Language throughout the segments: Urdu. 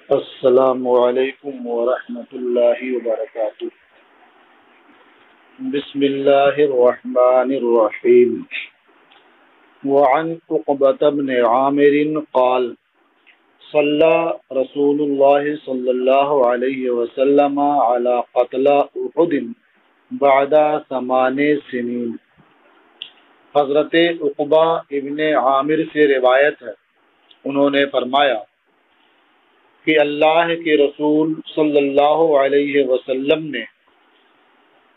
السلام علیکم ورحمۃ اللہ وبرکاتہ۔ بسم اللہ الرحمن الرحیم۔ وعن عقبۃ بن عامر قال صلی رسول اللہ صلی اللہ علیہ وسلم علی قتل احد بعد 8 سنین۔ حضرت عقبہ ابن عامر سے روایت ہے، انہوں نے فرمایا کہ اللہ کے رسول صلی اللہ علیہ وسلم نے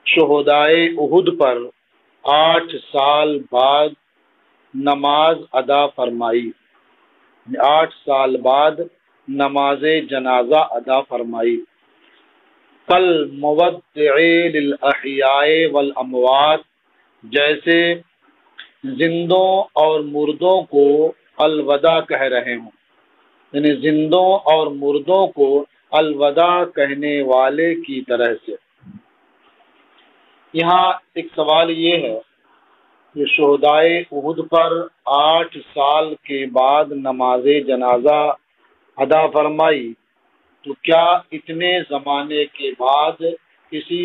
شہدائے احد پر 8 سال بعد نماز ادا فرمائی، 8 سال بعد نماز جنازہ ادا فرمائی۔ کل مودع للاحیاء والاموات، جیسے زندوں اور مردوں کو الوداع کہہ رہے ہوں، یعنی زندوں اور مردوں کو الوداع کہنے والے کی طرح سے۔ یہاں ایک سوال یہ ہے کہ شہدائے احد پر 8 سال کے بعد نماز جنازہ ادا فرمائی، تو کیا اتنے زمانے کے بعد کسی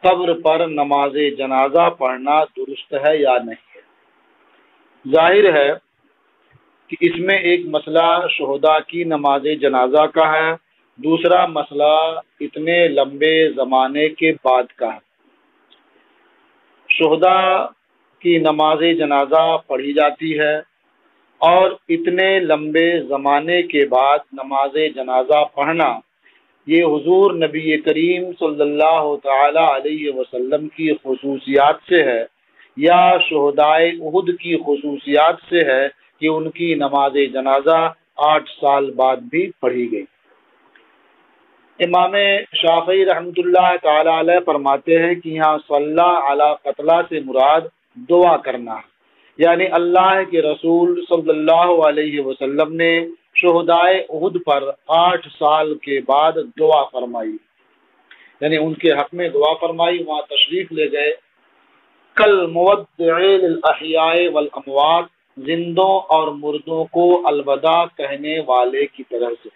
قبر پر نماز جنازہ پڑھنا درست ہے یا نہیں ہے؟ ظاہر ہے کہ اس میں ایک مسئلہ شہداء کی نماز جنازہ کا ہے، دوسرا مسئلہ اتنے لمبے زمانے کے بعد کا ہے۔ شہداء کی نماز جنازہ پڑھی جاتی ہے، اور اتنے لمبے زمانے کے بعد نماز جنازہ پڑھنا یہ حضور نبی کریم صلی اللہ تعالی علیہ وسلم کی خصوصیات سے ہے، یا شہدائے احد کی خصوصیات سے ہے کہ ان کی نماز جنازہ 8 سال بعد بھی پڑھی گئی۔ امام شافعی رحمۃ اللہ تعالی علیہ فرماتے ہیں کہ یہاں صلی علی قتلہ سے مراد دعا کرنا ہے، یعنی اللہ کے رسول صلی اللہ علیہ وسلم نے شہدائے احد پر 8 سال کے بعد دعا فرمائی، یعنی ان کے حق میں دعا فرمائی، وہاں تشریف لے گئے۔ کل مودع للاحیاء والاموات، زندوں اور مردوں کو الوداع کہنے والے کی طرح سے۔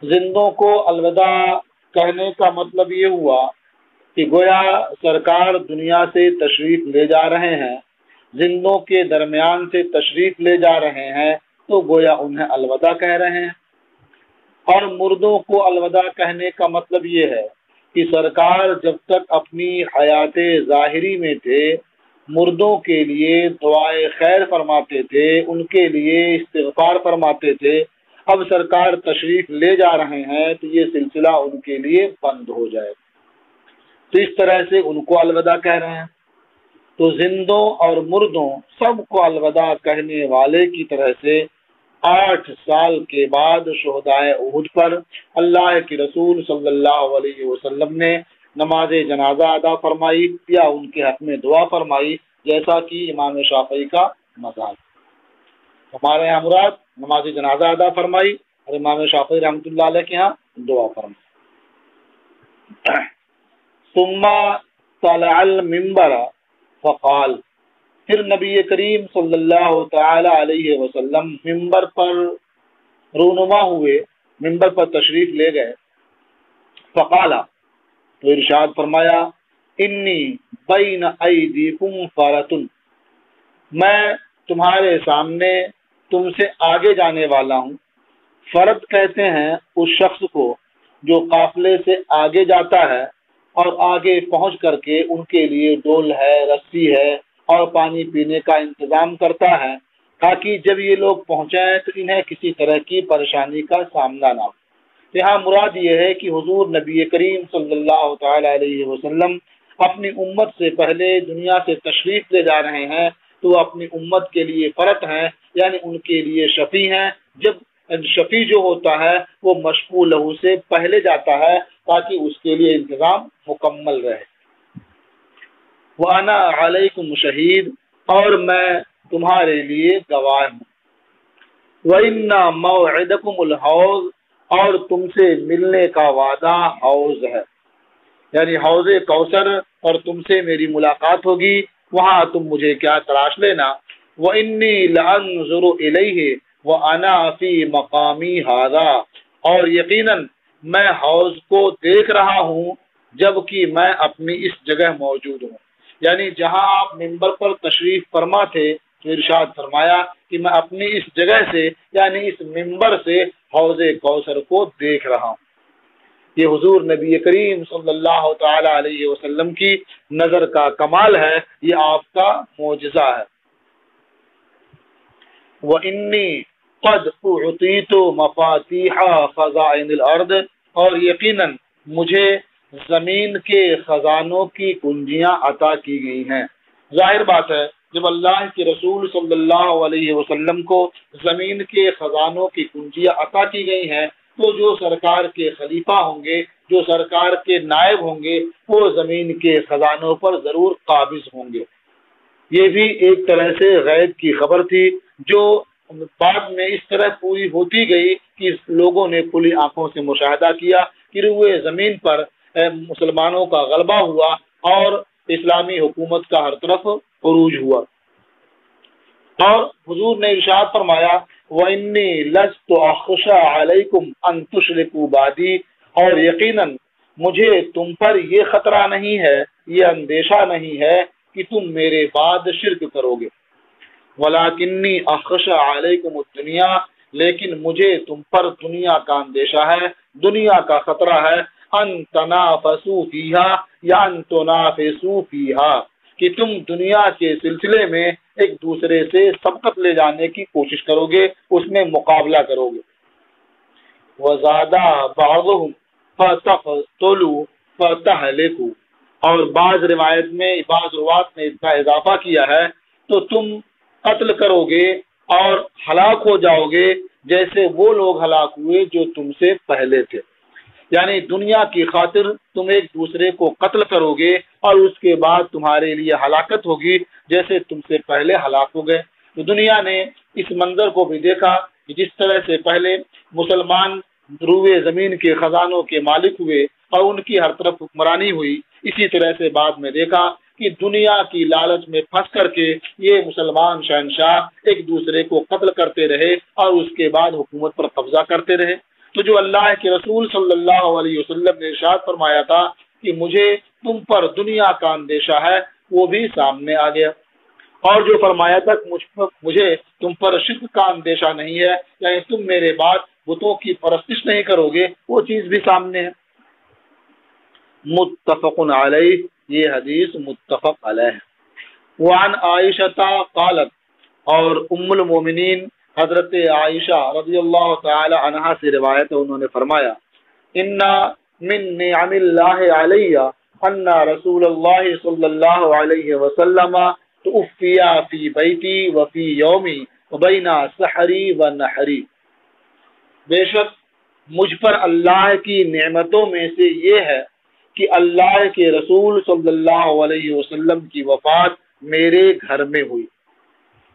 زندوں کو الوداع کہنے کا مطلب یہ ہوا کہ گویا سرکار دنیا سے تشریف لے جا رہے ہیں، زندوں کے درمیان سے تشریف لے جا رہے ہیں، تو گویا انہیں الوداع کہہ رہے ہیں۔ اور مردوں کو الوداع کہنے کا مطلب یہ ہے کہ سرکار جب تک اپنی حیات ظاہری میں تھے، مردوں کے لیے دعائے خیر فرماتے تھے، ان کے لیے استغفار فرماتے تھے۔ اب سرکار تشریف لے جا رہے ہیں تو یہ سلسلہ ان کے لیے بند ہو جائے، تو اس طرح سے ان کو الوداع کہہ رہے ہیں۔ تو زندوں اور مردوں سب کو الوداع کہنے والے کی طرح سے 8 سال کے بعد شہدائے احد پر اللہ کے رسول صلی اللہ علیہ وسلم نے نماز جنازہ ادا فرمائی یا ان کے حق میں دعا فرمائی، جیسا کہ امام شافعی کا مذہب۔ ہمارے یہاں مراد نماز جنازہ ادا فرمائی، اور امام شافعی رحمۃ اللہ علیہ کے یہاں دعا فرمائی۔ ثم طلع المنبر فقال، پھر نبی کریم صلی اللہ تعالی علیہ وسلم منبر پر رونما ہوئے، منبر پر تشریف لے گئے۔ فقال، تو ارشاد فرمایا، انی بین ایدیکم فرۃ، میں تمہارے سامنے تم سے آگے جانے والا ہوں۔ فرد کہتے ہیں اس شخص کو جو قافلے سے آگے جاتا ہے اور آگے پہنچ کر کے ان کے لیے ڈول ہے، رسی ہے اور پانی پینے کا انتظام کرتا ہے، تاکہ جب یہ لوگ پہنچیں تو انہیں کسی طرح کی پریشانی کا سامنا نہ ہو۔ یہاں مراد یہ ہے کہ حضور نبی کریم صلی اللہ تعالی علیہ وسلم اپنی امت سے پہلے دنیا سے تشریف لے جا رہے ہیں، تو وہ اپنی امت کے لیے فرد ہیں، یعنی ان کے لیے شفیع ہیں۔ جب شفیع جو ہوتا ہے وہ مشفوع لہو سے پہلے جاتا ہے تاکہ اس کے لیے انتظام مکمل رہے۔ وَأَنَا عَلَيْكُمْ شَهِيدٌ، اور میں تمہارے لیے گواہ ہوں۔ وَإِنَّ مَوْعِدَكُمُ الْحَوْض، اور تم سے ملنے کا وعدہ حوض ہے، یعنی حوض کوثر، اور تم سے میری ملاقات ہوگی، وہاں تم مجھے کیا تلاش لینا۔ وَإِنِّي لَأَنظُرُ إِلَيْهِ وَأَنَا فِي مَقَامِي هَذَا، اور یقیناً میں حوض کو دیکھ رہا ہوں جبکہ میں اپنی اس جگہ موجود ہوں. یعنی جہاں آپ منبر پر تشریف فرما تھے تو ارشاد فرمایا کہ میں اپنی اس جگہ سے یعنی اس منبر سے حوض کوثر کو دیکھ رہا ہوں. یہ حضور نبی کریم صلی اللہ تعالی علیہ وسلم کی نظر کا کمال ہے، یہ آپ کا معجزہ ہے. وَإِنِّي قَدْ أُعْطِيتُ مَفَاتِيحَ خَزَائِنِ الْأَرْضِ، اور یقیناً مجھے زمین کے خزانوں کی کنجیاں عطا کی گئی ہیں. ظاہر بات ہے جب اللہ کے رسول صلی اللہ علیہ وسلم کو زمین کے خزانوں کی کنجیاں عطا کی گئی ہیں تو جو سرکار کے خلیفہ ہوں گے، جو سرکار کے نائب ہوں گے، وہ زمین کے خزانوں پر ضرور قابض ہوں گے. یہ بھی ایک طرح سے غیب کی خبر تھی جو بعد میں اس طرح پوری ہوتی گئی کہ لوگوں نے کھلی آنکھوں سے مشاہدہ کیا کہ روئے زمین پر مسلمانوں کا غلبہ ہوا اور اسلامی حکومت کا ہر طرف عروج ہوا. اور حضور نے ارشاد فرمایا وَإِنِّي لَسْتُ أَخْشَىٰ عَلَيْكُمْ أَن تُشْرِكُوا بَعْدِي، اور یقیناً مجھے تم پر یہ خطرہ نہیں ہے، یہ اندیشہ نہیں ہے کہ تم میرے بعد شرک کرو گے. وَلَكِنِّي أَخْشَىٰ عَلَيْكُمُ الدُّنْيَا، لیکن مجھے تم پر دنیا کا اندیشہ ہے، دنیا کا خطرہ ہے. أَن تَنَافَسُوا فِيهَا یا أَن تُنَافِسُوا فِيهَا، کہ تم دنیا کے سلسلے میں ایک دوسرے سے سبقت لے جانے کی کوشش کرو گے، اس میں مقابلہ کرو گے. وَزَادَ بَعْضُهُمْ فَتَقْتُلُوا فَتَهْلِكُوا، اور بعض روایت میں بعض روات نے اس کا اضافہ کیا ہے تو تم قتل کرو گے اور ہلاک ہو جاؤ گے جیسے وہ لوگ ہلاک ہوئے جو تم سے پہلے تھے. یعنی دنیا کی خاطر تم ایک دوسرے کو قتل کرو گے اور اس کے بعد تمہارے لیے ہلاکت ہوگی جیسے تم سے پہلے ہلاک ہو گئے. تو دنیا نے اس منظر کو بھی دیکھا کہ جس طرح سے پہلے مسلمان روئے زمین کے خزانوں کے مالک ہوئے اور ان کی ہر طرف حکمرانی ہوئی، اسی طرح سے بعد میں دیکھا کہ دنیا کی لالچ میں پھنس کر کے یہ مسلمان شہنشاہ ایک دوسرے کو قتل کرتے رہے اور اس کے بعد حکومت پر قبضہ کرتے رہے. تو جو اللہ کے رسول صلی اللہ علیہ وسلم نے ارشاد فرمایا تھا کہ مجھے تم پر دنیا کا اندیشہ ہے، وہ بھی سامنے آ گیا. اور جو فرمایا تھا مجھے تم پر شرک کا اندیشہ نہیں ہے، یعنی تم میرے بعد بتوں کی پرستش نہیں کرو گے، وہ چیز بھی سامنے ہے. متفق علیہ، یہ حدیث متفق علیہ. وعن عائشہ قالت، اور ام المومنین حضرت عائشہ رضی اللہ تعالی عنہا سے روایت ہے، انہوں نے فرمایا ان من نعم اللہ علی ان رسول اللہ صلی اللہ علیہ وسلم توفی فی بیتی وفی یومی وبین سحری و نحری، بے شک مجھ پر اللہ کی نعمتوں میں سے یہ ہے کہ اللہ کے رسول صلی اللہ علیہ وسلم کی وفات میرے گھر میں ہوئی.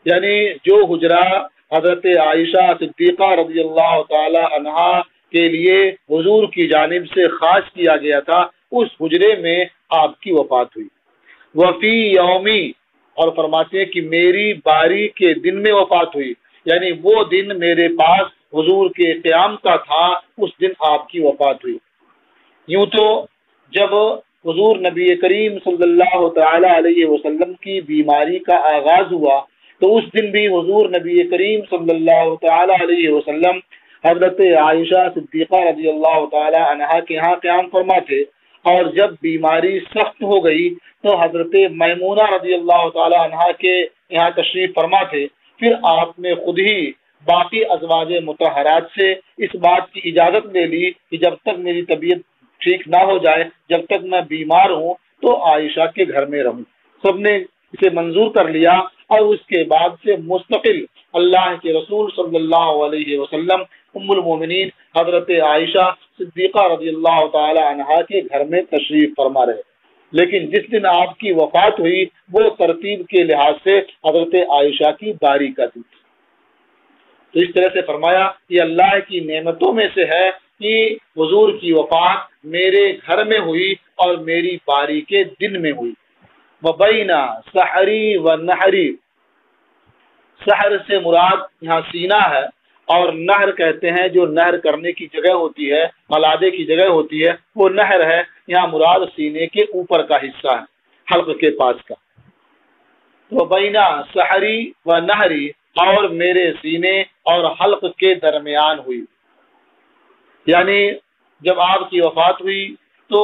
یعنی جو حجرہ حضرت عائشہ صدیقہ رضی اللہ تعالی عنہا کے لیے حضور کی جانب سے خاص کیا گیا تھا، اس حجرے میں آپ کی وفات ہوئی. وفی یومی، اور فرماتے ہیں کہ میری باری کے دن میں وفات ہوئی، یعنی وہ دن میرے پاس حضور کے قیام کا تھا، اس دن آپ کی وفات ہوئی. یوں تو جب حضور نبی کریم صلی اللہ تعالی علیہ وسلم کی بیماری کا آغاز ہوا تو اس دن بھی حضور نبی کریم صلی اللہ تعالی علیہ وسلم حضرت عائشہ صدیقہ رضی اللہ تعالی عنہا کے ہاں قیام فرما تھے، اور جب بیماری سخت ہو گئی تو حضرت میمونہ رضی اللہ تعالی عنہا کے یہاں تشریف فرما تھے. پھر آپ نے خود ہی باقی ازواج مطہرات سے اس بات کی اجازت لے لی کہ جب تک میری طبیعت ٹھیک نہ ہو جائے، جب تک میں بیمار ہوں تو عائشہ کے گھر میں رہوں. سب نے اسے منظور کر لیا اور اس کے بعد سے مستقل اللہ کے رسول صلی اللہ علیہ وسلم ام المومنین حضرت عائشہ صدیقہ رضی اللہ تعالی عنہا کے گھر میں تشریف فرما رہے. لیکن جس دن آپ کی وفات ہوئی وہ ترتیب کے لحاظ سے حضرت عائشہ کی باری کا تھی. تو اس طرح سے فرمایا یہ اللہ کی نعمتوں میں سے ہے کہ حضور کی وفات میرے گھر میں ہوئی اور میری باری کے دن میں ہوئی. وبینا سحری و نحری، سحر سے مراد یہاں سینہ ہے اور نہر کہتے ہیں جو نہر کرنے کی جگہ ہوتی ہے، ملادے کی جگہ ہوتی ہے، وہ نہر ہے۔ یہاں مراد سینے کے اوپر کا حصہ ہے، حلق کے پاس کا۔ تو بینا سحری و نہری، اور میرے سینے اور حلق کے درمیان ہوئی، یعنی جب آپ کی وفات ہوئی تو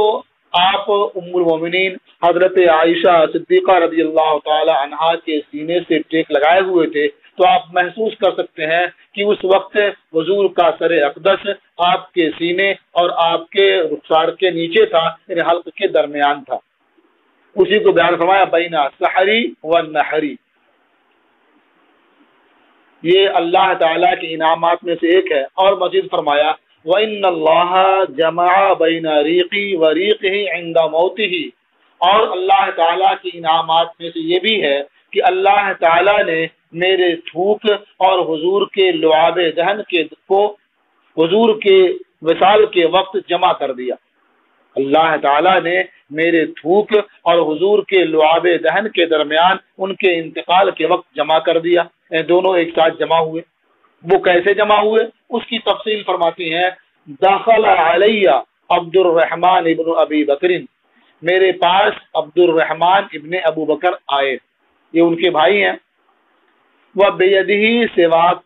آپ ام المومنین حضرت عائشہ صدیقہ رضی اللہ تعالی عنہا کے سینے سے ٹیک لگائے ہوئے تھے، تو آپ محسوس کر سکتے ہیں کہ اس وقت حضور کا سر اقدس آپ کے سینے اور آپ کے رخسار کے نیچے تھا، یعنی حلق کے درمیان تھا۔ اسی کو بیان فرمایا بینا سحری و نحری۔ یہ اللہ تعالیٰ کے انعامات میں سے ایک ہے۔ اور مزید فرمایا وَإِنَّ اللَّهَ جَمَعَ بَيْنَ رِيقِي وَرِيقِهِ عِنْدَ مَوْتِهِ، اور اللہ تعالیٰ کے انعامات میں سے یہ بھی ہے کہ اللہ تعالیٰ نے میرے تھوک اور حضور کے لعاب دہن کو حضور کے وصال کے وقت جمع کر دیا۔ اللہ تعالیٰ نے میرے تھوک اور حضور کے لعاب دہن کے درمیان ان کے انتقال کے وقت جمع کر دیا، دونوں ایک ساتھ جمع ہوئے۔ وہ کیسے جمع ہوئے اس کی تفصیل فرماتی ہیں، داخل علیہ عبد الرحمن ابن ابی بکر، میرے پاس عبد الرحمن ابن ابو بکر آئے، یہ ان کے بھائی ہیں۔ وہ بیدہی سواک،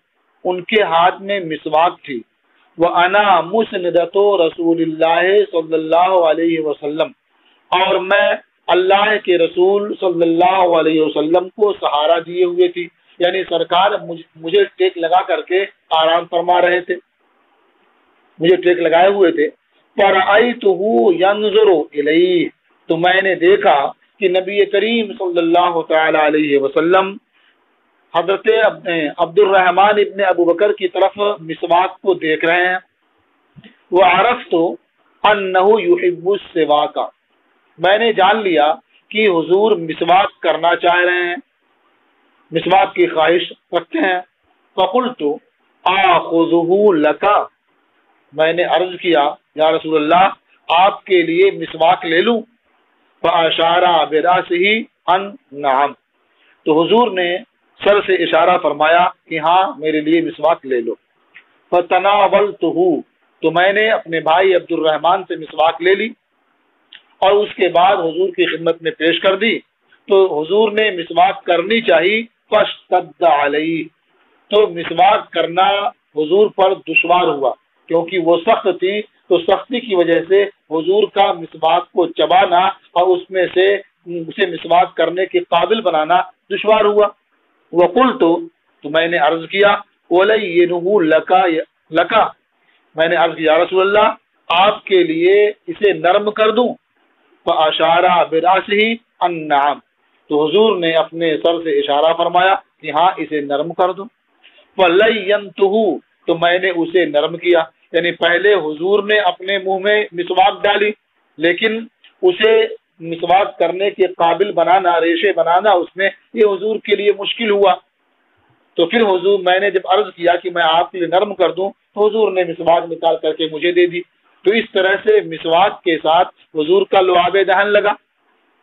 ان کے ہاتھ میں مسواک تھی۔ وَأَنَا مُسْنِدَةُ رسول اللہ صلی اللہ علیہ وسلم، اور میں اللہ کے رسول صلی اللہ علیہ وسلم کو سہارا دیے ہوئے تھی، یعنی سرکار مجھے ٹیک لگا کر کے آرام فرما رہے تھے، مجھے ٹیک لگائے ہوئے تھے۔ فَرَأَيْتُهُ يَنْظُرُ إِلَيْهِ، تو میں نے دیکھا کہ نبی کریم صلی اللہ تعالی علیہ وسلم حضرت عبد الرحمن ابن ابو بکر کی طرف مسواک کو دیکھ رہے ہیں۔ وَعَرَفْتُ أَنَّهُ يُحِبُّ السِّوَاكَ، میں نے جان لیا کہ حضور مسواک کرنا چاہ رہے ہیں، مسواک کی خواہش رکھتے ہیں۔ فَقُلْتُ آخُذُهُ لَكَ، میں نے عرض کیا یا رسول اللہ آپ کے لیے مسواک لے لوں؟ فَأَشَارَ بِرَأْسِهِ أَن نَعَمْ، تو حضور نے سر سے اشارہ فرمایا کہ ہاں میرے لیے مسواک لے لو۔ فَتَنَاوَلْتُهُ، تو میں نے اپنے بھائی عبد الرحمن سے مسواک لے لی اور اس کے بعد حضور کی خدمت میں پیش کر دی۔ تو حضور نے مسواک کرنی چاہی، فَاشْتَدَّ عَلَيْهِ، تو مسواک کرنا حضور پر دشوار ہوا کیونکہ وہ سخت تھی، تو سختی کی وجہ سے حضور کا مسواک کو چبانا اور اس میں سے اسے مسواک کرنے کے قابل بنانا دشوار ہوا۔ وَقُلْتُ، تو میں نے عرض کیا وَلَيِّنُهُ لَكَ، میں نے عرض کیا رسول اللہ آپ کے لیے اسے نرم کر دوں؟ فَأَشَارَ بِرَأْسِهِ أَن نَعَمْ، تو حضور نے اپنے سر سے اشارہ فرمایا کہ ہاں اسے نرم کر دوں۔ فَلَيَّنْتُهُ، تو میں نے اسے نرم کیا، یعنی پہلے حضور نے اپنے منہ میں مسواک ڈالی، لیکن اسے مسواک کرنے کے قابل بنانا، ریشے بنانا اس میں، یہ حضور کے لیے مشکل ہوا۔ تو پھر حضور میں نے جب عرض کیا کہ میں آپ کے لیے نرم کر دوں تو حضور نے مسواک نکال کر کے مجھے دے دی۔ تو اس طرح سے مسواک کے ساتھ حضور کا لعاب دہن لگا،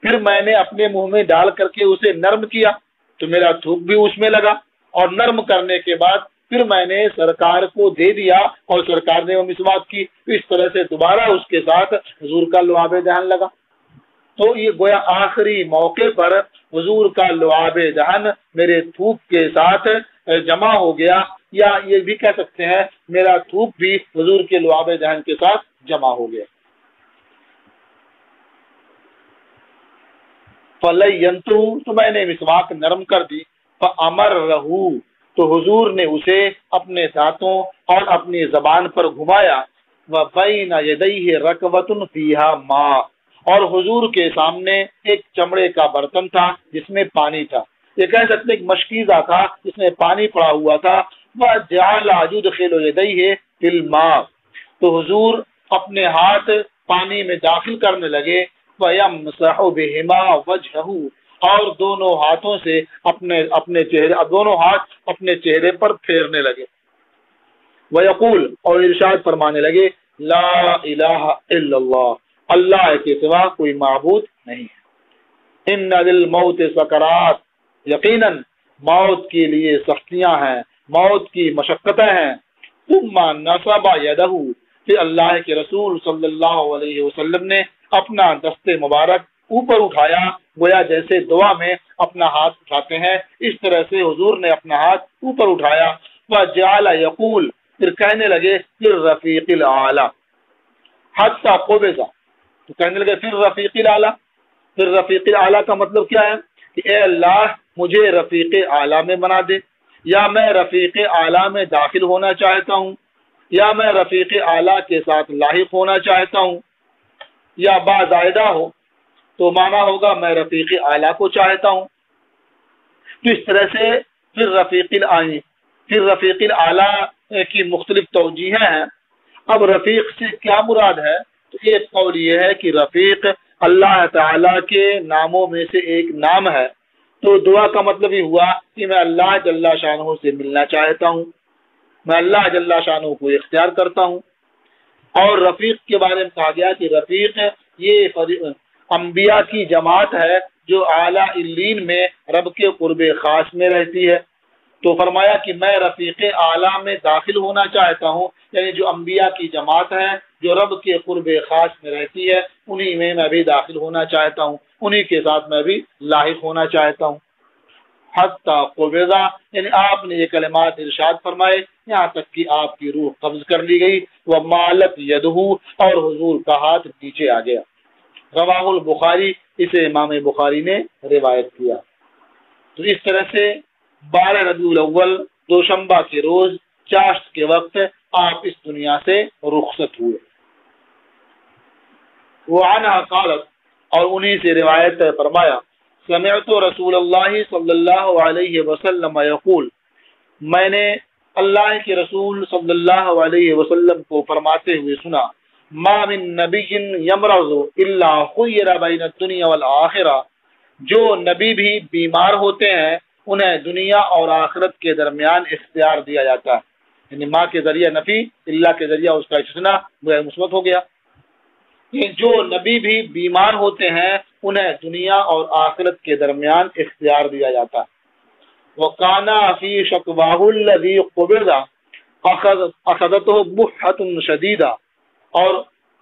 پھر میں نے اپنے منہ میں ڈال کر کے اسے نرم کیا تو میرا تھوک بھی اس میں لگا، اور نرم کرنے کے بعد پھر میں نے سرکار کو دے دیا اور سرکار نے وہ مسواک کی۔ اس طرح سے دوبارہ اس کے ساتھ حضور کا لعاب دہن لگا۔ تو یہ گویا آخری موقع پر حضور کا لعاب دہن میرے تھوک کے ساتھ جمع ہو گیا، یا یہ بھی کہہ سکتے ہیں میرا تھوک بھی حضور کے لعاب دہن کے ساتھ جمع ہو گیا۔ فَلَيَّنْتُهُ، تو میں نے مسواک نرم کر دی۔ فَأَمَرَّهُ، تو حضور نے اسے اپنے دانتوں اور اپنی زبان پر گھمایا۔ وَبَيْنَ يَدَيْهِ رَكْوَةٌ فِيهَا مَاءٌ، اور حضور کے سامنے ایک چمڑے کا برتن تھا جس میں پانی تھا، یہ کہہ سکتے ایک مشکیزہ تھا جس میں پانی پڑا ہوا تھا۔ وَجَعَلَ يُدْخِلُ يَدَيْهِ فِي الْمَاءِ، تو حضور اپنے ہاتھ پانی میں داخل کرنے لگے۔ وَيَمْسَحُ بِهِمَا وَجْهَهُ، اور دونوں ہاتھوں سے اپنے چہرے پر پھیرنے لگے۔ وَيَقُولُ، اور ارشاد فرمانے لگے، لا الہ الا اللہ، اللہ کے سوا کوئی معبود نہیں ہے۔ ان للموت سکرات، یقیناً موت کے لیے سختیاں ہیں، موت کی مشقتیں ہیں۔ ثم نصب یدہ، پھر اللہ کے رسول صلی اللہ علیہ وسلم نے اپنا دست مبارک اوپر اٹھایا، گویا جیسے دعا میں اپنا ہاتھ اٹھاتے ہیں اس طرح سے حضور نے اپنا ہاتھ اوپر اٹھایا۔ وجعل یقول، پھر کہنے لگے پھر رفیق الاعلی حتی قبض، تو کہنے لگے پھر رفیق الاعلی۔ پھر رفیق الاعلی کا مطلب کیا ہے کہ اے اللہ مجھے رفیق اعلی میں بنا دے، یا میں رفیق اعلی میں داخل ہونا چاہتا ہوں، یا میں رفیق اعلی کے ساتھ لاحق ہونا چاہتا ہوں، یا بازائدہ ہو تو مانا ہوگا میں رفیق اعلیٰ کو چاہتا ہوں۔ تو اس طرح سے پھر رفیق اعلیٰ کی مختلف توجیہیں ہیں۔ اب رفیق سے کیا مراد ہے؟ تو ایک قول یہ ہے کہ رفیق اللہ تعالیٰ کے ناموں میں سے ایک نام ہے، تو دعا کا مطلب یہ ہوا کہ میں اللہ جل شانہ سے ملنا چاہتا ہوں، میں اللہ جل شانہ کو اختیار کرتا ہوں۔ اور رفیق کے بارے میں کہا گیا کہ رفیق یہ انبیاء کی جماعت ہے جو اعلیٰ علین میں رب کے قرب خاص میں رہتی ہے۔ تو فرمایا کہ میں رفیق اعلیٰ میں داخل ہونا چاہتا ہوں، یعنی جو انبیاء کی جماعت ہے جو رب کے قرب خاص میں رہتی ہے انہی میں بھی داخل ہونا چاہتا ہوں، انہی کے ساتھ میں بھی لاحق ہونا چاہتا ہوں۔ حتی قبضہ، یعنی آپ نے یہ کلمات ارشاد فرمائے یہاں تک کہ آپ کی روح قبض کر لی گئی، ومالت یدہ، اور حضور کا ہاتھ نیچے آ گیا۔ رواہ البخاری، اسے امام بخاری نے روایت کیا۔ تو اس طرح سے 12 ربیع الاول دوشنبہ کے روز چاشت کے وقت آپ اس دنیا سے رخصت ہوئے۔ وعنہا قالت، اور انہی سے روایت فرمایا، سمعت رسول اللہ صلی اللہ علیہ وسلم یقول، میں نے اللہ کے رسول صلی اللہ علیہ وسلم کو فرماتے ہوئے سنا، ما من نبی یمرض الا خیر بین الدنیا والآخرہ، جو نبی بھی بیمار ہوتے ہیں انہیں دنیا اور آخرت کے درمیان اختیار دیا جاتا ہے، یعنی ماں کے ذریعہ نفی، اللہ کے ذریعہ اس کا استثناء مثبت ہو گیا۔ جو نبی بھی بیمار ہوتے ہیں انہیں دنیا اور آخرت کے درمیان اختیار دیا جاتا ہے۔ وَقَانَا فِي شَكْوَاهُ الَّذِي قُبِضَ أَخَذَتْهُ بُحَّةٌ شَدِيدَةٌ، اور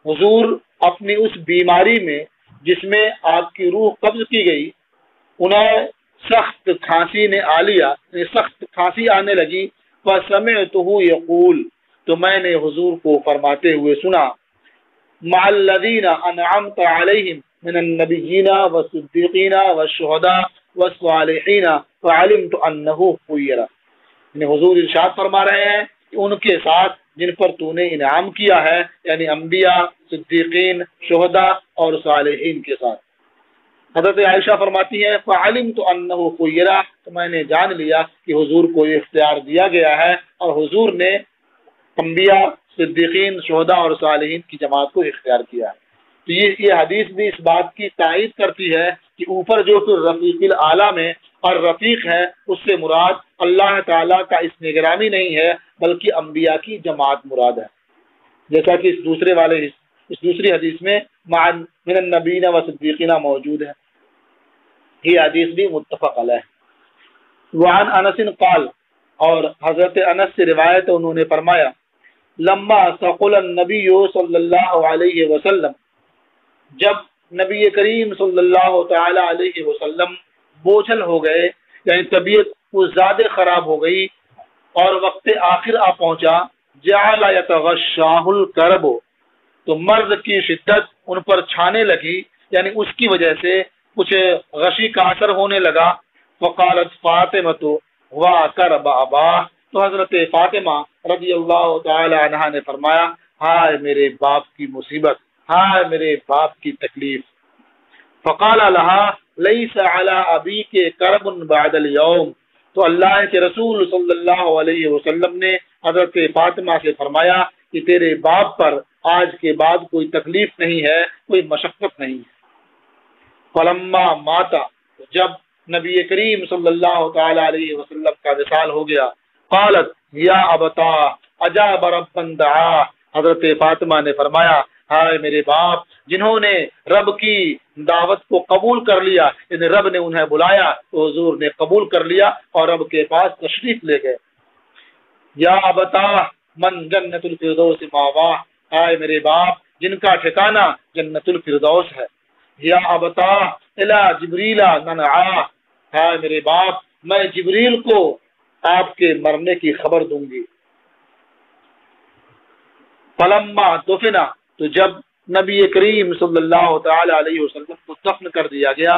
حضور اپنی اس بیماری میں جس میں آپ کی روح قبض کی گئی انہیں سخت کھانسی نے آ لیا، سخت کھانسی آنے لگی۔ فَسَمِعْتُهُ يَقُولُ، تو میں نے حضور کو فرماتے ہوئے سنا، مع الذین انعمت علیہم من النبیین والصدیقین والشہداء والصالحین فعلمت انہ خیر، یعنی حضور ارشاد فرما رہے ہیں کہ ان کے ساتھ جن پر تو نے انعام کیا ہے، یعنی انبیاء، صدیقین، شہداء اور صالحین کے ساتھ۔ حضرت عائشہ فرماتی ہے فعلمت انہ خیر، تو میں نے جان لیا کہ حضور کو اختیار دیا گیا ہے اور حضور نے انبیاء، صدیقین، شہداء اور صالحین کی جماعت کو اختیار کیا ہے۔ تو یہ حدیث بھی اس بات کی تائید کرتی ہے کہ اوپر جو پھر رفیق الاعلیٰ میں اور رفیق ہے اس سے مراد اللہ تعالیٰ کا اس نگرامی نہیں ہے بلکہ انبیاء کی جماعت مراد ہے، جیسا کہ اس دوسری حدیث میں من النبیین و صدیقین موجود ہے۔ یہ حدیث بھی متفق علیہ۔ وعن انس قال، اور حضرت انس سے روایت انہوں نے فرمایا، لما ثقل النبی صلی اللہ علیہ وسلم، جب نبی کریم صلی اللہ تعالی علیہ وسلم بوجھل ہو گئے، یعنی طبیعت کچھ زیادہ خراب ہو گئی اور وقت آخر آ پہنچا، جعل یتغشاہ الکرب، تو مرض کی شدت ان پر چھانے لگی، یعنی اس کی وجہ سے کچھ غشی کا اثر ہونے لگا۔ فقالت فاطمہ وَكَرَبَ أَبَاهُ، تو حضرت فاطمہ رضی اللہ تعالی عنہا نے فرمایا، ہائے میرے باپ کی مصیبت، ہائے میرے باپ کی تکلیف۔ فقال لها ليس على أبيك كرب بعد اليوم، تو اللہ کے رسول صلی اللہ علیہ وسلم نے حضرت فاطمہ سے فرمایا کہ تیرے باپ پر آج کے بعد کوئی تکلیف نہیں ہے، کوئی مشقت نہیں ہے۔ فلما مات، جب نبی کریم صلی اللہ تعالی علیہ وسلم کا وصال ہو گیا، قالت یا ابتا اجاب ربا دعا، حضرت فاطمہ نے فرمایا، ہائے میرے باپ جنہوں نے رب کی دعوت کو قبول کر لیا، یعنی رب نے انہیں بلایا تو حضور نے قبول کر لیا اور رب کے پاس تشریف لے گئے۔ یا ابتا من جنت الفردوس ماوا، اے میرے باپ جن کا ٹھکانہ جنت الفردوس ہے۔ یا ابتا الی جبریل ننعا، اے میرے باپ میں جبریل کو آپ کے مرنے کی خبر دوں گی۔ فلما دفنا، تو جب نبی کریم صلی اللہ تعالی علیہ وسلم کو دفن کر دیا گیا،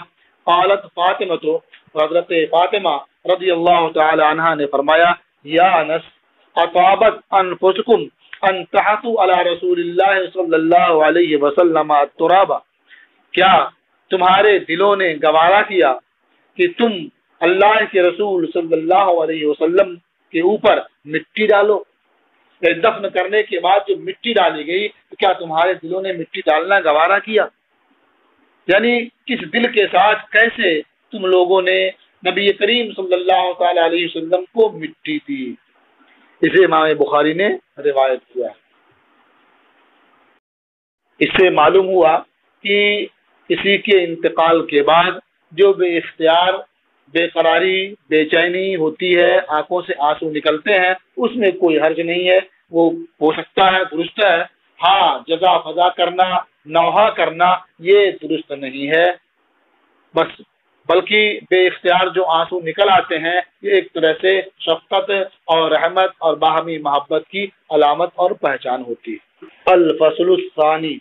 قالت فاطمہ، تو حضرت فاطمہ رضی اللہ تعالی عنہا نے فرمایا، یا انس اطابت انفسکم ان تحثوا علی رسول اللہ صلی اللہ علیہ وسلم التراب، کیا تمہارے دلوں نے گوارا کیا کہ تم اللہ کے رسول صلی اللہ علیہ وسلم کے اوپر مٹی ڈالو؟ دفن کرنے کے بعد جو مٹی ڈالی گئی، تو کیا تمہارے دلوں نے مٹی ڈالنا گوارا کیا؟ یعنی کس دل کے ساتھ کیسے تم لوگوں نے نبی کریم صلی اللہ تعالی علیہ وسلم کو مٹی دی؟ اسے امام بخاری نے روایت کیا ہے۔ اس سے معلوم ہوا کہ کسی کے انتقال کے بعد جو بے اختیار بے قراری بے چینی ہوتی ہے، آنکھوں سے آنسو نکلتے ہیں، اس میں کوئی حرج نہیں ہے، وہ ہو سکتا ہے، درست ہے۔ ہاں، جزا فضا کرنا، نوحہ کرنا، یہ درست نہیں ہے، بس بلکہ بے اختیار جو آنسو نکل آتے ہیں یہ ایک طرح سے شفقت اور رحمت اور باہمی محبت کی علامت اور پہچان ہوتی ہے۔ الفصل الثانی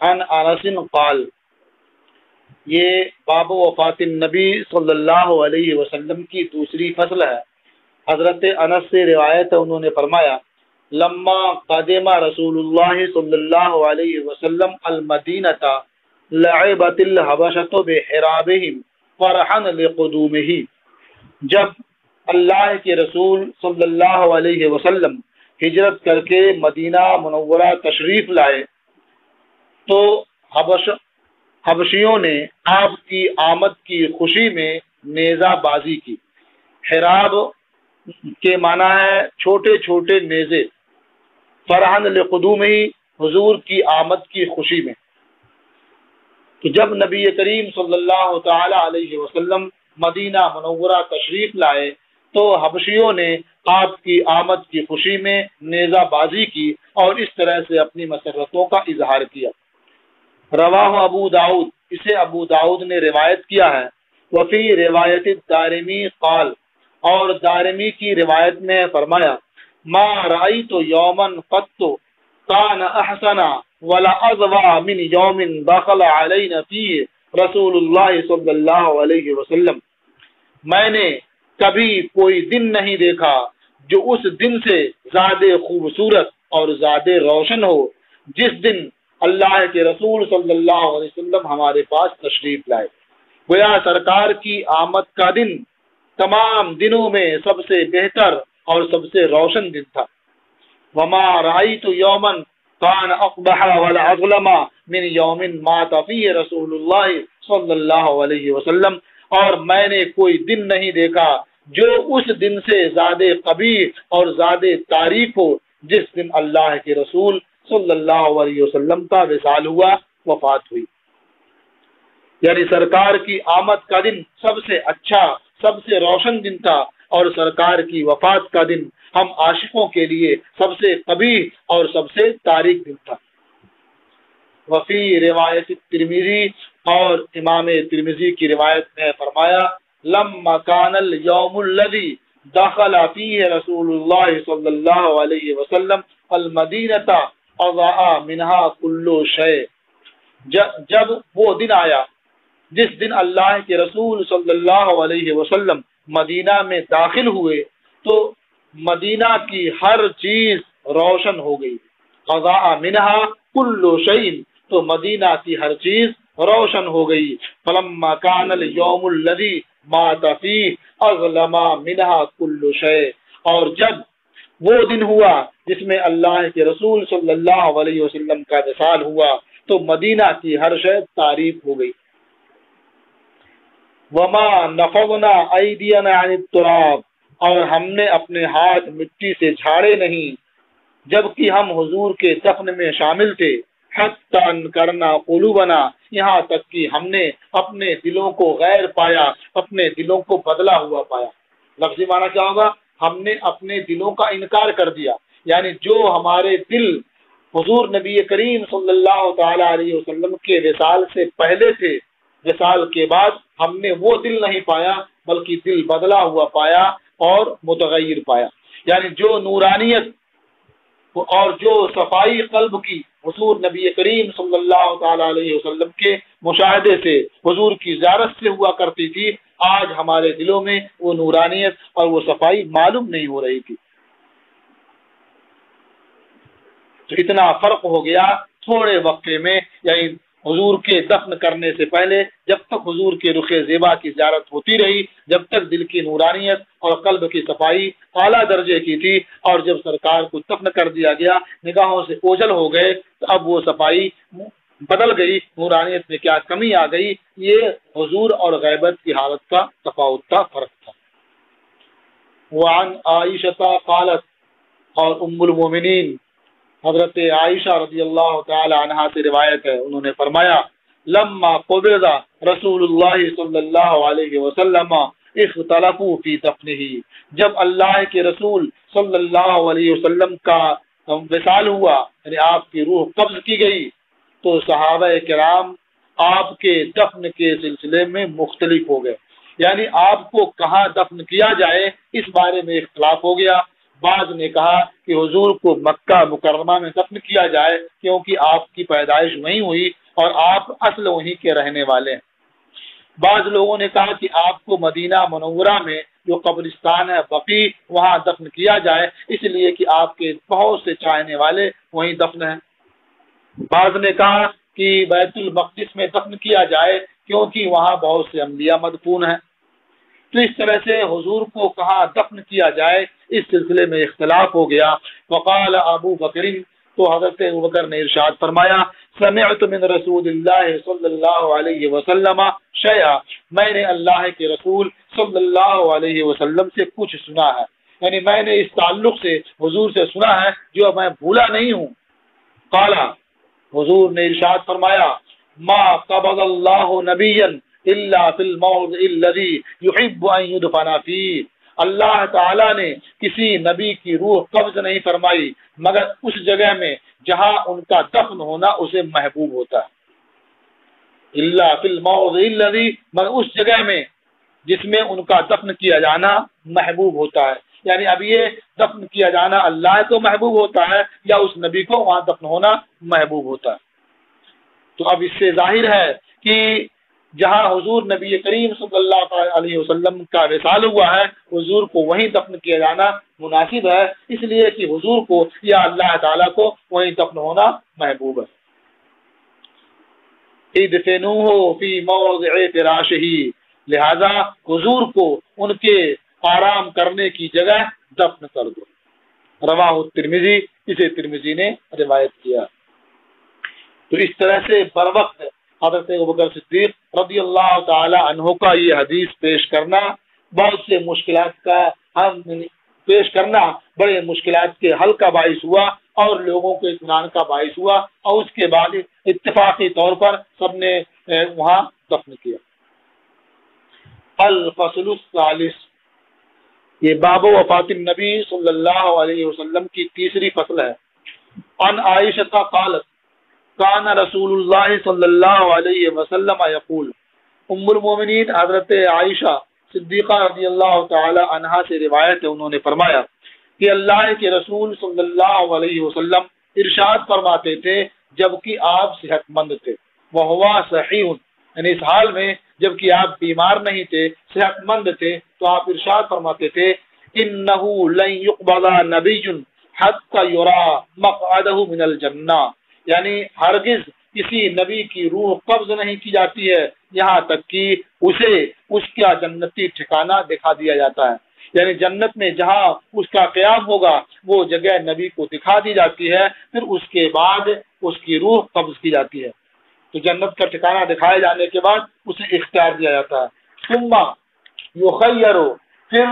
عن انس قال، یہ باب وفات النبی صلی اللہ علیہ وسلم کی دوسری فصل ہے۔ حضرت انس سے روایت ہے، انہوں نے فرمایا، لما قدم رسول اللہ صلی اللہ علیہ وسلم المدینۃ لعبت الحبشۃ بحرابہم فرحا لقدومہ، جب اللہ کے رسول صلی اللہ علیہ وسلم ہجرت کر کے مدینہ منورہ تشریف لائے تو حبشیوں نے آپ کی آمد کی خوشی میں نیزہ بازی کی۔ حراب کے معنی ہے چھوٹے چھوٹے نیزے، فرحا لقدومہ حضور کی آمد کی خوشی میں۔ تو جب نبی کریم صلی اللہ تعالی علیہ وسلم مدینہ منورہ تشریف لائے تو حبشیوں نے آپ کی آمد کی خوشی میں نیزہ بازی کی اور اس طرح سے اپنی مسرتوں کا اظہار کیا۔ رواہ ابو داؤد، اسے ابو داؤد نے روایت کیا ہے۔ وفی روایت دارمی قال، اور دارمی کی روایت میں فرمایا، ما رأیت یوما قط کان احسن ولا اضوى من یوم دخل علینا فیہ رسول اللہ صلی اللہ علیہ وسلم، میں نے کبھی کوئی دن نہیں دیکھا جو اس دن سے زیادہ خوبصورت اور زیادہ روشن ہو جس دن اللہ کے رسول صلی اللہ علیہ وسلم ہمارے پاس تشریف لائے۔ گویا سرکار کی آمد کا دن تمام دنوں میں سب سے بہتر اور سب سے روشن دن تھا۔ وما رأیت یوما کان اقبح ولا اظلم من یوم مات فیہ رسول اللہ صلی اللہ علیہ وسلم، اور میں نے کوئی دن نہیں دیکھا جو اس دن سے زیادہ قبیح اور زیادہ تاریک ہو جس دن اللہ کے رسول صلی اللہ علیہ وسلم کا وصال ہوا، وفات ہوئی۔ یعنی سرکار کی آمد کا دن سب سے اچھا، سب سے روشن دن تھا، اور سرکار کی وفات کا دن ہم عاشقوں کے لیے سب سے قبیح اور سب سے تاریک دن تھا۔ وفی روایت ترمذی، اور امام ترمذی کی روایت میں فرمایا، لما کان اليوم الذي دخل فيه رسول اللہ صلی اللہ علیہ وسلم المدینۃ اضاء منها كل شيء، جب وہ دن آیا جس دن اللہ کے رسول صلی اللہ علیہ وسلم مدینہ میں داخل ہوئے تو مدینہ کی ہر چیز روشن ہو گئی۔ اضاء منها كل شيء، تو مدینہ کی ہر چیز روشن ہو گئی۔ فلما كان اليوم الذي مات فيه اظلم منها كل شيء، اور جب وہ دن ہوا جس میں اللہ کے رسول صلی اللہ علیہ وسلم کا وصال ہوا تو مدینہ کی ہر شے تاریک ہو گئی۔ وما نفضنا ایدینا عن التراب، اور ہم نے اپنے ہاتھ مٹی سے جھاڑے نہیں جبکہ ہم حضور کے دفن میں شامل تھے۔ حتی انکرنا قلوبنا، یہاں تک کہ ہم نے اپنے دلوں کو غیر پایا، اپنے دلوں کو بدلا ہوا پایا۔ لفظی معنی کیا ہوگا؟ ہم نے اپنے دلوں کا انکار کر دیا، یعنی جو ہمارے دل حضور نبی کریم صلی اللہ تعالی علیہ وسلم کے وصال سے پہلے تھے، وصال کے بعد ہم نے وہ دل نہیں پایا بلکہ دل بدلا ہوا پایا اور متغیر پایا۔ یعنی جو نورانیت اور جو صفائی قلب کی حضور نبی کریم صلی اللہ تعالی علیہ وسلم کے مشاہدے سے، حضور کی زیارت سے ہوا کرتی تھی، آج ہمارے دلوں میں وہ نورانیت اور وہ صفائی معلوم نہیں ہو رہی تھی۔ تو اتنا فرق ہو گیا تھوڑے وقفے میں، یعنی حضور کے دفن کرنے سے پہلے جب تک حضور کے رخ زیبا کی زیارت ہوتی رہی، جب تک دل کی نورانیت اور قلب کی صفائی اعلیٰ درجے کی تھی، اور جب سرکار کو دفن کر دیا گیا، نگاہوں سے اوجھل ہو گئے، تو اب وہ صفائی بدل گئی، نورانیت میں کیا کمی آ گئی۔ یہ حضور اور غیبت کی حالت کا تفاوت کا فرق تھا۔ وعن عائشہ قالت، اور ام المومنین حضرت عائشہ رضی اللہ تعالی عنہا سے روایت ہے، انہوں نے فرمایا لما قبض رسول اللہ صلی اللہ علیہ وسلم اختلفوا فی دفنہ، جب اللہ کے رسول صلی اللہ علیہ وسلم کا وصال ہوا، یعنی آپ کی روح قبض کی گئی، تو صحابہ کرام آپ کے دفن کے سلسلے میں مختلف ہو گئے، یعنی آپ کو کہاں دفن کیا جائے اس بارے میں اختلاف ہو گیا۔ بعض نے کہا کہ حضور کو مکہ مکرمہ میں دفن کیا جائے کیونکہ آپ کی پیدائش وہیں ہوئی اور آپ اصل وہیں کے رہنے والے ہیں۔ بعض لوگوں نے کہا کہ آپ کو مدینہ منورہ میں جو قبرستان ہے بقیع، وہاں دفن کیا جائے، اس لیے کہ آپ کے بہت سے چاہنے والے وہیں دفن ہیں۔ بعض نے کہا کہ بیت المقدس میں دفن کیا جائے کیونکہ وہاں بہت سے انبیاء مدفون ہیں۔ تو اس طرح سے حضور کو کہاں دفن کیا جائے اس سلسلے میں اختلاف ہو گیا۔ وقال ابو بکر، تو حضرت ابو بکر نے ارشاد فرمایا سمعت من رسول اللہ صلی اللہ علیہ وسلم شیئا، میں نے اللہ کے رسول صلی اللہ علیہ وسلم سے کچھ سنا ہے، یعنی میں نے اس تعلق سے حضور سے سنا ہے جو میں بھولا نہیں ہوں۔ قال، حضور نے ارشاد فرمایا ما قبض اللہ نبیا الا فی الموضع الذی یحب ان یدفن فیہ، اللہ تعالیٰ نے کسی نبی کی روح قبض نہیں فرمائی مگر اس جگہ میں جہاں ان کا دفن ہونا اسے محبوب ہوتا ہے۔ الا فی الموضع الذی، مگر اس جگہ میں جس میں ان کا دفن کیا جانا محبوب ہوتا ہے، یعنی اب یہ دفن کیا جانا اللہ کو محبوب ہوتا ہے یا اس نبی کو وہاں دفن ہونا محبوب ہوتا ہے۔ تو اب اس سے ظاہر ہے کہ جہاں حضور نبی کریم صلی اللہ علیہ وسلم کا وصال ہوا ہے، حضور کو وہیں دفن کیا جانا مناسب ہے، اس لیے کہ حضور کو یا اللہ تعالیٰ کو وہیں دفن ہونا محبوب ہے۔ ادفنوہ فی موضع فراشہ، لہذا حضور کو ان کے آرام کرنے کی جگہ دفن کر دو۔ رواہ الترمذی، اسے ترمذی نے روایت کیا۔ تو اس طرح سے بر وقت حضرت ابوبکر صدیق رضی اللہ تعالی عنہ کا یہ حدیث پیش کرنا بہت سے مشکلات کا پیش کرنا بڑے مشکلات کے حل کا باعث ہوا اور لوگوں کو اطمینان کا باعث ہوا، اور اس کے بعد اتفاقی طور پر سب نے وہاں دفن کیا۔ الفصل الثالث، یہ باب وفات النبی صلی اللہ علیہ وسلم کی تیسری فصل ہے۔ عن عائشہ قالت کان رسول اللہ صلی اللہ علیہ وسلم یقول، ام المومنین حضرت عائشہ صدیقہ رضی اللہ تعالی عنہا سے روایت ہے، انہوں نے فرمایا کہ اللہ کے رسول صلی اللہ علیہ وسلم ارشاد فرماتے تھے جبکہ آپ صحت مند تھے، وہو صحیح، یعنی اس حال میں جبکہ آپ بیمار نہیں تھے، صحت مند تھے، تو آپ ارشاد فرماتے تھے انہ لن یقبض نبی حتی یرا مقعدہ من الجنہ، یعنی ہرگز کسی نبی کی روح قبض نہیں کی جاتی ہے یہاں تک کہ اسے اس کا جنتی ٹھکانہ دکھا دیا جاتا ہے، یعنی جنت میں جہاں اس کا قیام ہوگا وہ جگہ نبی کو دکھا دی جاتی ہے، پھر اس کے بعد اس کی روح قبض کی جاتی ہے۔ تو جنت کا ٹھکانہ دکھائے جانے کے بعد اسے اختیار دیا جاتا ہے۔ ثم یخیر، پھر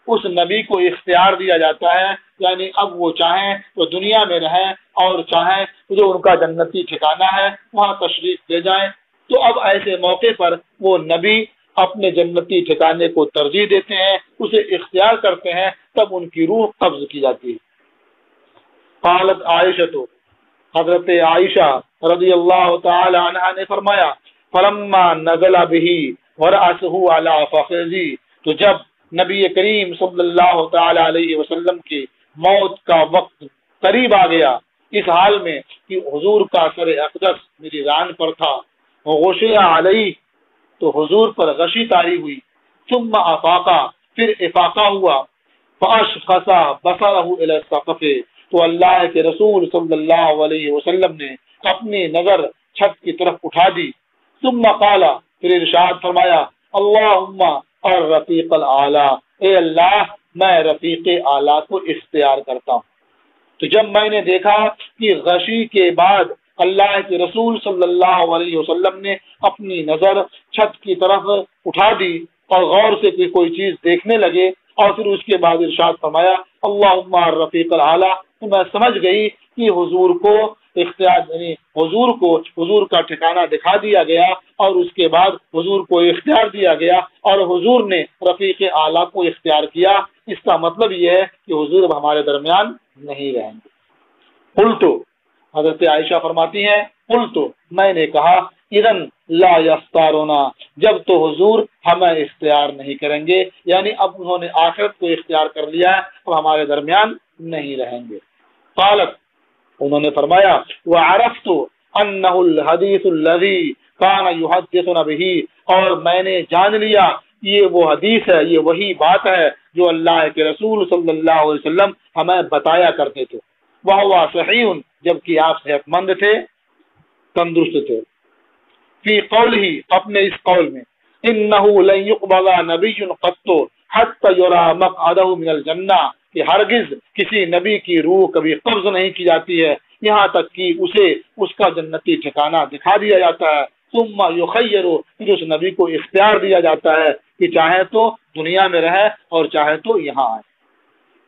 اس نبی کو اختیار دیا جاتا ہے، یعنی اب وہ چاہیں تو دنیا میں رہیں اور چاہیں جو ان کا جنتی ٹھکانہ ہے وہاں تشریف لے جائیں۔ تو اب ایسے موقع پر وہ نبی اپنے جنتی ٹھکانے کو ترجیح دیتے ہیں، اسے اختیار کرتے ہیں، تب ان کی روح قبض کی جاتی ہے۔ قالت عائشہ، حضرت عائشہ رضی اللہ تعالی عنہا نے فرمایا فلما نزل به ورأسه على فخذی، تو جب نبی کریم صلی اللہ تعالی علیہ وسلم کی موت کا وقت قریب آ گیا، اس حال میں کہ حضور کا سر اقدس میری ران پر تھا، غشی علیہ، تو حضور پر غشی طاری ہوئی، ثم افاقا، پھر افاقہ ہوا، فاشخص بصرہ الی السقف، تو اللہ کے رسول صلی اللہ علیہ وسلم نے اپنی نظر چھت کی طرف اٹھا دی، ثم قال، پھر ارشاد فرمایا اللہم الرفیق الاعلی، اے اللہ میں رفیق اعلی کو اختیار کرتا ہوں۔ تو جب میں نے دیکھا کہ غشی کے بعد اللہ کے رسول صلی اللہ علیہ وسلم نے اپنی نظر چھت کی طرف اٹھا دی اور غور سے کوئی چیز دیکھنے لگے، اور پھر اس کے بعد ارشاد فرمایا اللہم الرفیق الاعلی، تو میں سمجھ گئی کہ حضور کو اختیار، یعنی حضور کا ٹھکانہ دکھا دیا گیا، اور اس کے بعد حضور کو اختیار دیا گیا، اور حضور نے رفیق اعلیٰ کو اختیار کیا۔ اس کا مطلب یہ ہے کہ حضور اب ہمارے درمیان نہیں رہیں گے۔ قلتو، حضرت عائشہ فرماتی ہیں قلتو، میں نے کہا اذن لا یختارونا، جب تو حضور ہمیں اختیار نہیں کریں گے، یعنی اب انہوں نے آخرت کو اختیار کر لیا ہے، اب ہمارے درمیان نہیں رہیں گے۔ قالت، انہوں نے فرمایا وعرفت انہ الحدیث الذی کان یحدثنا بہ، اور میں نے جان لیا یہ وہ حدیث ہے، یہ وہی بات ہے جو اللہ کے رسول صلی اللہ علیہ وسلم ہمیں بتایا کرتے تھے، وہو صحیح، جبکہ آپ صحت مند تھے، تندرست تھے، فی قولہ، اپنے اس قول میں، انہ لن یقبض نبی قط حتی یری مقعدہ من الجنہ، کہ ہرگز کسی نبی کی روح کبھی قبض نہیں کی جاتی ہے یہاں تک کہ اسے اس کا جنتی ٹھکانہ دکھا دیا جاتا ہے، ثم یخیر، پھر اس نبی کو اختیار دیا جاتا ہے کہ چاہے تو دنیا میں رہے اور چاہے تو یہاں آئے۔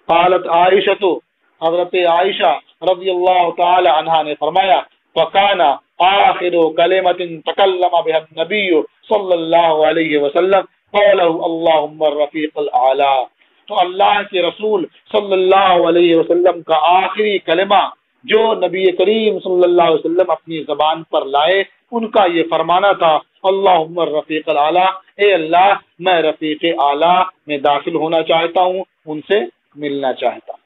قالت عائشہ، تو حضرت عائشہ رضی اللہ تعالی عنہا نے فرمایا فکان آخر کلمۃ تکلم بها النبی صلی اللہ علیہ وسلم قولہ اللہم الرفیق الاعلی، تو اللہ کے رسول صلی اللہ علیہ وسلم کا آخری کلمہ جو نبی کریم صلی اللہ علیہ وسلم اپنی زبان پر لائے، ان کا یہ فرمانا تھا اللہم الرفیق الاعلی، اے اللہ میں رفیق اعلی میں داخل ہونا چاہتا ہوں، ان سے ملنا چاہتا ہوں۔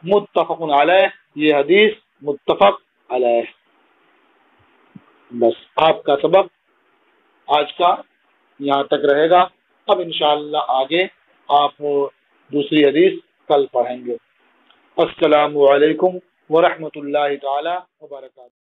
متفق علیہ، یہ حدیث متفق علیہ۔ بس آپ کا سبق آج کا یہاں تک رہے گا، اب انشاءاللہ آگے آپ دوسری حدیث کل پڑھیں گے۔ السلام علیکم ورحمۃ اللہ تعالی وبرکاتہ۔